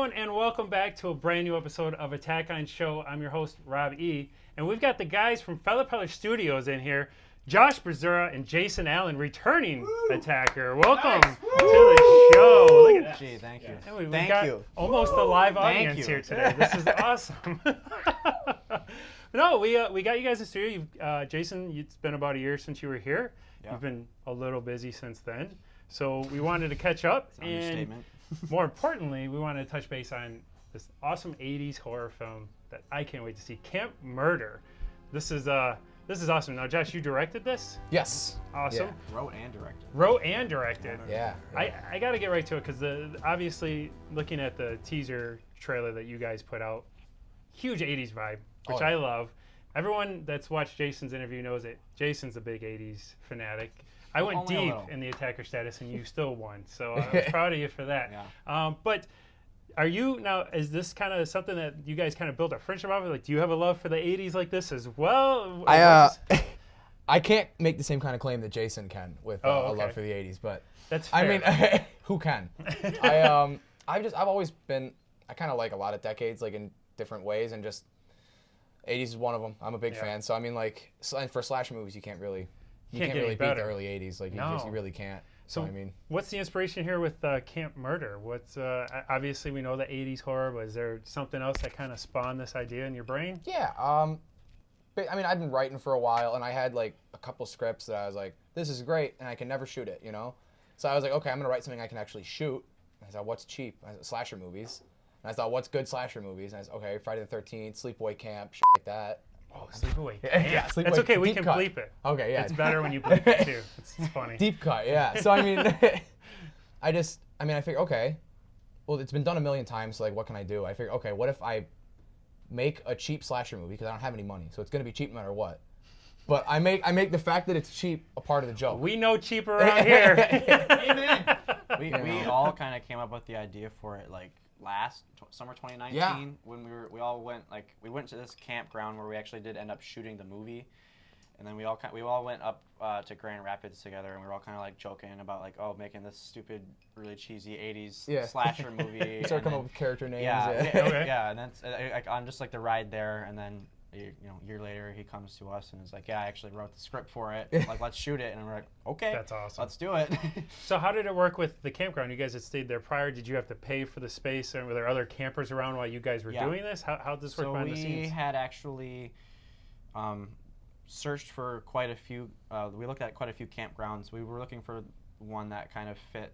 everyone, and welcome back to a brand new episode of Attack on Show. I'm your host, Rob E. And we've got the guys from FellPeller Studios in here, Josh Bzura and Jason Allen, returning attacker. Welcome to the show. Look at Gee, thank you. that. We've Thank got you. almost a live Thank audience you. here today. This is awesome. No, we got you guys in studio. Jason, it's been about a year since you were here. Yeah. You've been a little busy since then. So we wanted to catch up. It's an understatement. More importantly, we wanted to touch base on this awesome 80s horror film that I can't wait to see, Camp Murder. This is awesome. Now, Josh, you directed this? Yes. Awesome. Yeah. Wrote and directed. Yeah. I got to get right to it because obviously looking at the teaser trailer that you guys put out, huge 80s vibe, which I love. Everyone that's watched Jason's interview knows that Jason's a big 80s fanatic. I went Only a deep little. in the attacker status, and you still won. So I was proud of you for that. Yeah. But are you now? Is this kind of something that you guys kind of built a friendship off of? Like, do you have a love for the '80s like this as well? I can't make the same kind of claim that Jason can with a love for the 80s, but That's fair. I mean, who can? I've always been. I kind of like a lot of decades, like in different ways, and just 80s is one of them. I'm a big fan. So I mean, like, and for slasher movies, you can't really get beat better. the early 80s. Like, you really can't. So I mean, what's the inspiration here with Camp Murder? What's obviously we know the 80s horror, but is there something else that kind of spawned this idea in your brain? Yeah. But, I mean, I'd been writing for a while, and I had like a couple scripts that I was like, this is great, and I can never shoot it, you know? So I was like, okay, I'm gonna write something I can actually shoot. And I thought, what's cheap? I said, slasher movies. And I thought, what's good slasher movies? And I said, okay, Friday the 13th, Sleepaway Camp, shit like that. Oh, Sleepaway. Yeah, Sleepaway. It's okay, we Deep can cut. bleep it. Okay, yeah. It's better when you bleep it too. It's funny. Deep cut, yeah. So I mean, I figured, okay, well, it's been done a million times, so like, what can I do? I figured, okay, what if I make a cheap slasher movie, because I don't have any money, so it's gonna be cheap no matter what. But I make the fact that it's cheap a part of the joke. We know cheap around here. Amen. We all kind of came up with the idea for it like summer 2019 when we went to this campground where we actually did end up shooting the movie, and then we all went up to Grand Rapids together, and we were all kind of like joking about like, oh, making this stupid, really cheesy 80s slasher movie. You start coming up with character names. Yeah, and then on just like the ride there, and then a year later he comes to us and is like, yeah, I actually wrote the script for it. Like, let's shoot it, and we're like, okay, that's awesome. Let's do it. So how did it work with the campground? You guys had stayed there prior. Did you have to pay for the space, and were there other campers around while you guys were doing this? How did this work behind the scenes? So we had actually searched for quite a few. We looked at quite a few campgrounds. We were looking for one that kind of fit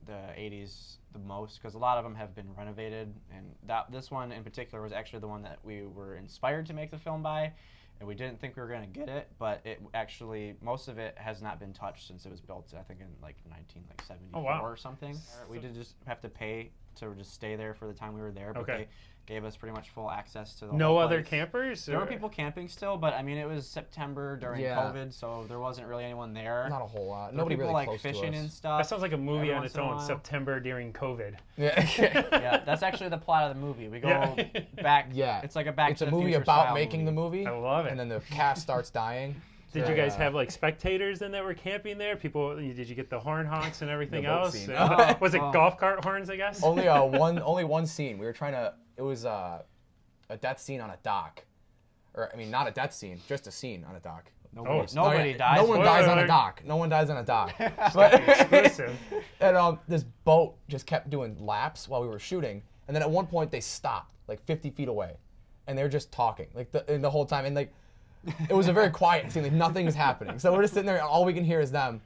the 80s the most, because a lot of them have been renovated, and this one in particular was actually the one that we were inspired to make the film by, and we didn't think we were going to get it, but it actually, most of it has not been touched since it was built, I think in like 1974 or something. We did just have to pay to just stay there for the time we were there, but they gave us pretty much full access to the No whole other place. campers? There were people camping still, but I mean, it was September during COVID, so there wasn't really anyone there. Not a whole lot. Nobody Nobody really close fishing to us. and stuff. That sounds like a movie on its own, while. September during COVID. Yeah. Yeah, that's actually the plot of the movie. We go back. Yeah. It's like a Back It's to a the movie Future about style making the movie. I love it. And then the cast starts dying. Did you guys have like spectators then that were camping there? People, did you get the horn honks and everything boat else? scene. Was it golf cart horns, I guess? Only one scene. We were trying to. It was a death scene on a dock, or I mean, not a death scene, just a scene on a dock. Nobody dies. No one dies on a dock. No one dies on a dock. But Exclusive. and this boat just kept doing laps while we were shooting, and then at one point they stopped like 50 feet away, and they were just talking like the whole time, and like it was a very quiet scene, like nothing was happening. So we're just sitting there, and all we can hear is them.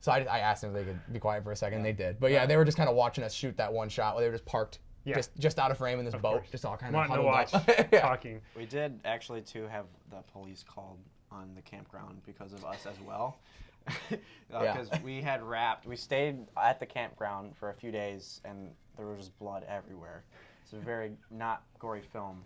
So I asked them if they could be quiet for a second, and they did. But yeah, they were just kind of watching us shoot that one shot while they were just parked. Yeah. Just out of frame in this boat, course. just all kind of Wanting to huddled watch, up. Yeah. talking. We did actually too have the police called on the campground because of us as well. Because we stayed at the campground for a few days, and there was just blood everywhere. It's a very not gory film.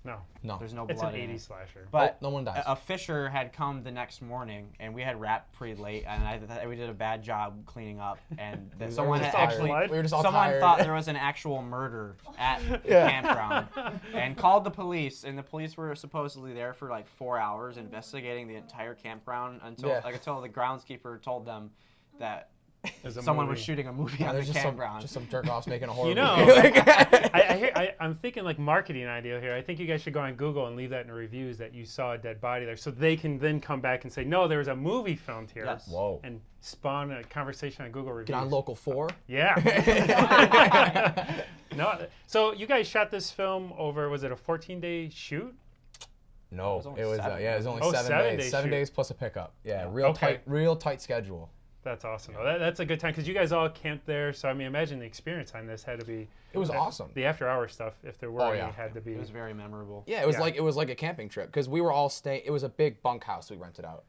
No. There's no It's blood an in 80s it. slasher. But no one dies. a fisher had come the next morning, and we had wrapped pretty late, and we did a bad job cleaning up, and someone had actually We were just all someone tired. thought there was an actual murder at the campground, and called the police, and the police were supposedly there for like 4 hours investigating the entire campground until the groundskeeper told them that There's a someone movie. was shooting a movie on There's the just campground. some jerk offs making a horror You know, movie. Like- I'm thinking like marketing idea here. I think you guys should go on Google and leave that in the reviews that you saw a dead body there, so they can then come back and say, no, there was a movie filmed here. Yes. Whoa. And spawn a conversation on Google reviews. Get on Local 4. Yeah. No. So you guys shot this film over, was it a 14-day shoot? No, only it was seven. yeah, it was only Oh, 7 7 days. day 7 shoot. days plus a pickup. Yeah, Okay. real tight schedule. That's awesome. Though. That's a good time because you guys all camped there. So I mean, imagine the experience on this had to be. It was awesome. The after-hour stuff, if there were Oh, any, yeah. had to be. It was very memorable. Yeah, it was Yeah. like a camping trip because we were all staying. It was a big bunkhouse we rented out.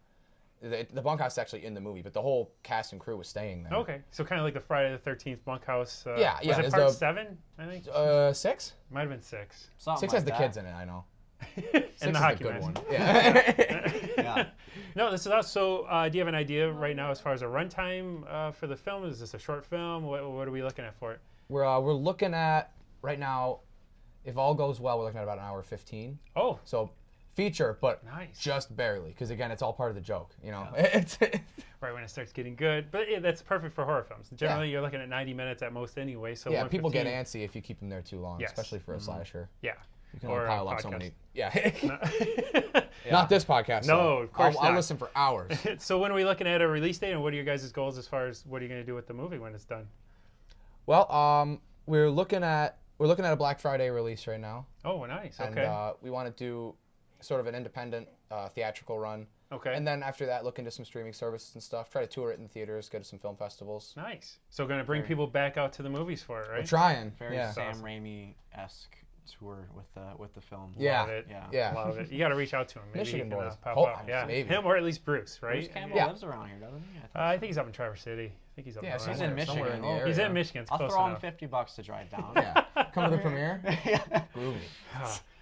The bunkhouse is actually in the movie, but the whole cast and crew was staying there. Okay, so kind of like the Friday the 13th bunkhouse. Yeah, Was yeah, it there's part a- 7? I think 6? might have been 6. Something 6 like has the that. kids in it. I know. And 6 the is hockey the good man. one. Yeah. Yeah. No, this is us. So, do you have an idea right now as far as a runtime for the film? Is this a short film? What are we looking at for it? we're looking at right now. If all goes well, we're looking at about an hour 15. Oh, So feature, but Nice. just barely, because again, it's all part of the joke. You know, right when it starts getting good. But yeah, that's perfect for horror films. Generally, you're looking at 90 minutes at most anyway. So yeah, people get 115 antsy if you keep them there too long, Yes. especially for a slasher. Yeah. You can Or only a pile up so podcast. many. Yeah. No. Not this podcast. No, though. of course I'll not. listen for hours. So when are we looking at a release date, and what are your guys' goals as far as what are you going to do with the movie when it's done? Well, we're looking at a Black Friday release right now, Oh, nice. and Okay. we want to do sort of an independent theatrical run, Okay. and then after that, look into some streaming services and stuff. Try to tour it in theaters, go to some film festivals. Nice. So going to bring people back out to the movies for it, right? We're trying. Very Yeah. Sam Awesome. Raimi-esque tour with the film. Yeah. Love it. Yeah. Yeah. Love it. You got to reach out to him. Maybe Michigan he can, boys. pop Oh, out. Yeah. maybe. Him or at least Bruce, Bruce right? Campbell Yeah. lives around here, doesn't he? I think he's up in Traverse City. I think he's up Yeah, around so He's in there. Michigan. somewhere in the Oh, area. He's in Michigan. It's I'll close throw him enough. $50 to drive down. Yeah. Come to the premiere. Groovy.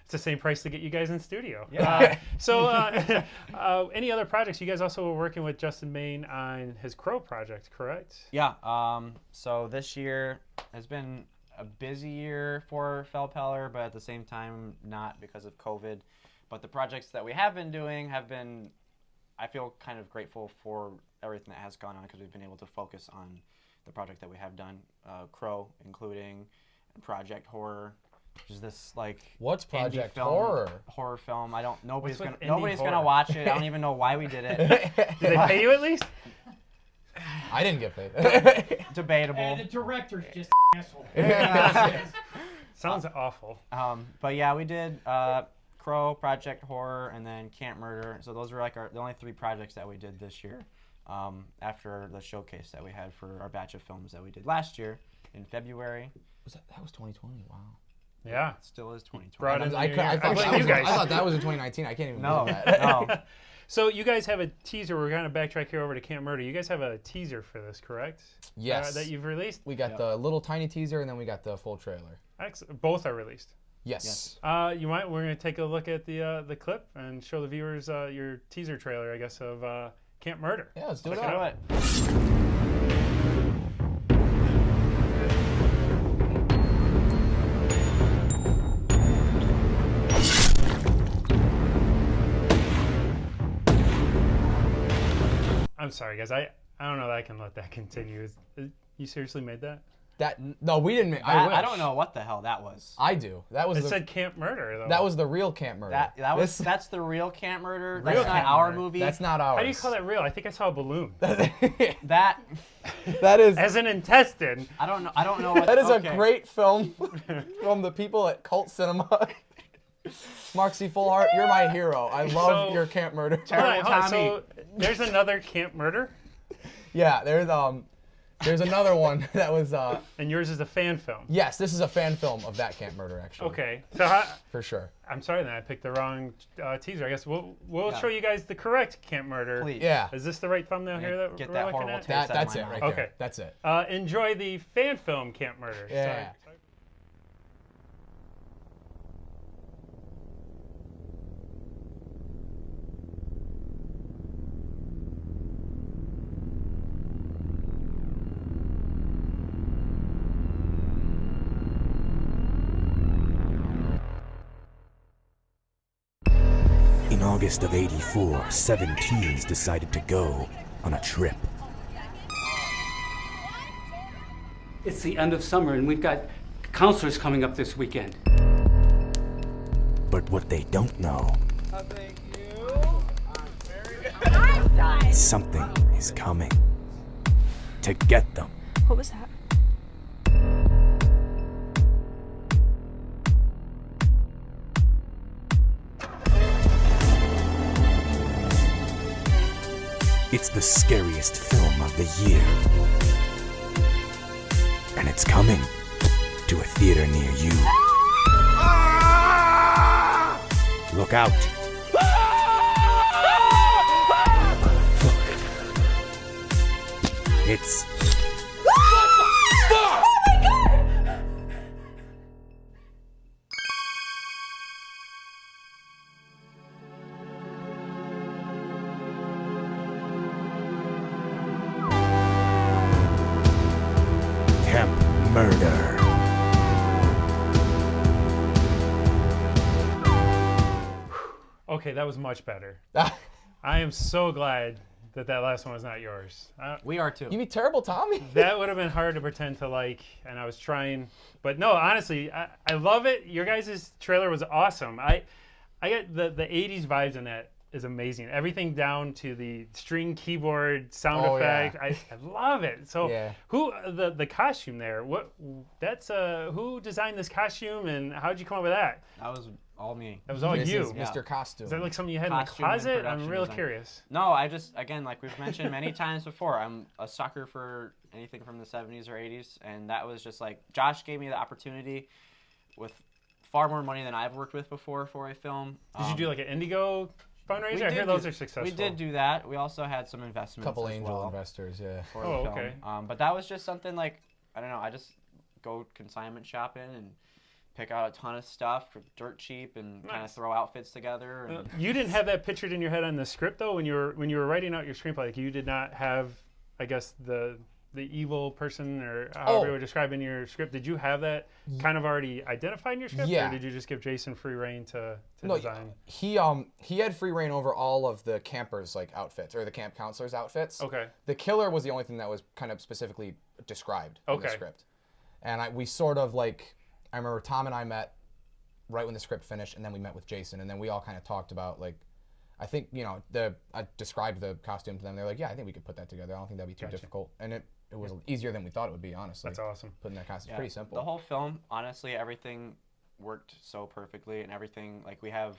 It's the same price to get you guys in studio. Yeah. Any other projects? You guys also were working with Justin Main on his Crow project, correct? Yeah. So this year has been a busy year for FellPeller, but at the same time not because of COVID. But the projects that we have been doing have been, I feel kind of grateful for everything that has gone on because we've been able to focus on the project that we have done. Crow, including Project Horror, which is this like What's indie Project film, Horror? horror film. Nobody's with gonna indie nobody's gonna horror? watch it. I don't even know why we did it. Did they pay you at least? I didn't get paid. Debatable. And the director's just asshole. Sounds awful. But yeah, we did Crow, Project Horror, and then Camp Murder. So those were like the only 3 projects that we did this year. After the showcase that we had for our batch of films that we did last year in February. That was 2020. Wow. Yeah. It still is 2020. Brought in the I new year. I thought blame that you was, guys. I thought that was in 2019. I can't even No, believe that. no. So you guys have a teaser. We're going to backtrack here over to Camp Murder. You guys have a teaser for this, correct? Yes. That you've released? We got the little tiny teaser, and then we got the full trailer. Both are released. Yes. We're going to take a look at the clip and show the viewers your teaser trailer, I guess, of Camp Murder. Yeah, let's do it. Check it out. out. I'm sorry, guys. I don't know that I can let that continue. You seriously made that? No, we didn't. I wish. don't know what the hell that was. I do. That was It said Camp Murder, though. that was the real Camp Murder. That's the real Camp Murder. Real That's not Camp our Murder. movie. That's not ours. How do you call that real? I think I saw a balloon. that. That is As an intestine. I don't know. I don't know what. that is okay. a great film from the people at Cult Cinema. Mark C. Fullhart, you're my hero. I love So- your Camp Murder. Terrible Hold on, Tommy. so there's another Camp Murder, Yeah, there's another one that was and yours is a fan film. yes, this is a fan film of that Camp Murder actually. Okay, so For sure. I'm sorry then I picked the wrong teaser. I guess we'll Yeah. show you guys the correct Camp Murder. Please. Yeah. Is this the right thumbnail here that Get we're that looking horrible at? taste. That's my it mouth. right Okay. there. That's it. Enjoy the fan film Camp Murder. Yeah. Sorry. In August of '84, 7 teens decided to go on a trip. It's the end of summer, and we've got counselors coming up this weekend. But what they don't know, Thank you. something is coming to get them. What was that? It's the scariest film of the year. And it's coming to a theater near you. Look out. It's Camp Murder. Okay, that was much better. I am so glad that last one was not yours. We are too. You mean terrible Tommy? That would have been hard to pretend to like, and I was trying. But no, honestly, I love it. Your guys' trailer was awesome. I get the 80s vibes in that is amazing. Everything down to the string keyboard sound effect. Yeah. I love it. So Yeah. who the costume there? Who designed this costume and how did you come up with that? That was all me. That was all This you. is Mr. Costume. Is that like something you had Costume in and the closet? I'm production real design. curious. No, I just, again, like we've mentioned many times before, I'm a sucker for anything from the 70s or 80s, and that was just like, Josh gave me the opportunity with far more money than I've worked with before for a film. Did you do like an Indigo fundraiser? I hear those are successful. We did do that. We also had some investments couple as angel well investors, yeah. for the Oh, film. okay. But that was just something like, I don't know, I just go consignment shopping and pick out a ton of stuff for dirt cheap and kind of Nice. throw outfits together. And You didn't have that pictured in your head on the script though when you were writing out your screenplay. Like you did not have, I guess the evil person or however you would describe in your script. Did you have that kind of already identified in your script, Yeah. or did you just give Jason free reign to No, design? he had free reign over all of the campers' like outfits or the camp counselors' outfits. Okay. The killer was the only thing that was kind of specifically described in the Okay. script. And we sort of like, I remember Tom and I met right when the script finished, and then we met with Jason, and then we all kind of talked about like, I think, you know, I described the costume to them. They're like, yeah, I think we could put that together. I don't think that'd be too Gotcha. difficult. And it was easier than we thought it would be, honestly. That's awesome. Putting that costume, yeah, pretty simple. The whole film, honestly, everything worked so perfectly, and everything, like we have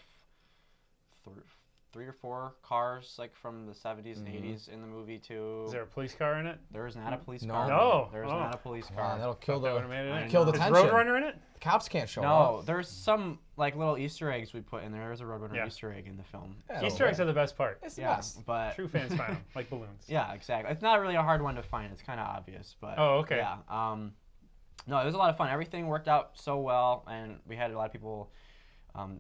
three or four cars like from the 70s and 80s in the movie too. Is there a police car in it? There is not a police No. car. No. There's Oh. not a police Come car. on, that'll kill That would have the made it in. kill the Is tension. Roadrunner in it? The cops can't show No, up. there's some like little Easter eggs we put in there. There's a Roadrunner Yeah. Easter egg in the film. Yeah, Easter eggs are the best part. It's the Yeah, best. but True fans find them, like balloons. yeah, exactly. It's not really a hard one to find. It's kind of obvious, but Oh, okay. Yeah. No, it was a lot of fun. Everything worked out so well, and we had a lot of people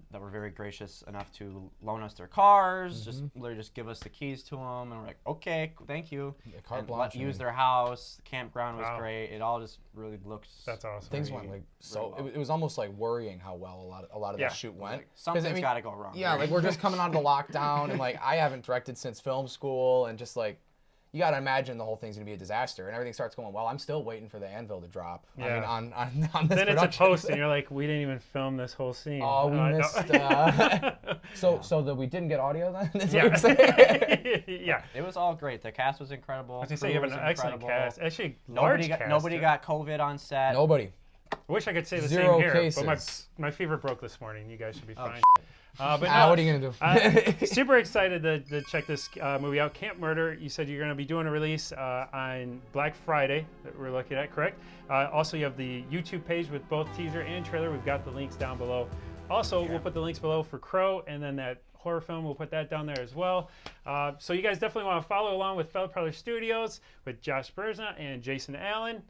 that were very gracious enough to loan us their cars, just literally just give us the keys to them, and we're like, okay, thank you. carte And blanche, use and- their house. The campground was Wow. great. It all just really looked. That's awesome. Things very- went like so. very well. It was almost like worrying how well a lot of Yeah. that shoot went. 'Cause, Something's I mean, got to go wrong. Yeah, like we're just coming out of the lockdown, and like I haven't directed since film school, and just like you got to imagine the whole thing's gonna be a disaster, and everything starts going well. I'm still waiting for the anvil to drop. I mean, Yeah. on this Then it's a production. post, and you're like, we didn't even film this whole scene. Oh, we I know. missed. So that we didn't get audio then. Is what Yeah. you're saying? Yeah. It was all great. The cast was incredible. I was gonna say crew you have was an excellent incredible. cast. Actually, large cast. Nobody got COVID on set. Nobody. I wish I could say the Zero same here, cases. but my fever broke this morning. You guys should be fine. But Ah, no, what are you gonna do? super excited to check this movie out. Camp Murder. You said you're going to be doing a release on Black Friday that we're looking at, correct? Also, you have the YouTube page with both teaser and trailer. We've got the links down below. Also, we'll put the links below for Crow, and then that horror film, we'll put that down there as well. So you guys definitely want to follow along with FellPeller Studios with Josh Bzura and Jason Allen.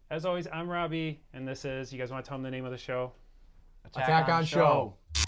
As always, I'm Robbie, and this is, you guys want to tell them the name of the show? Attack on Show. Show.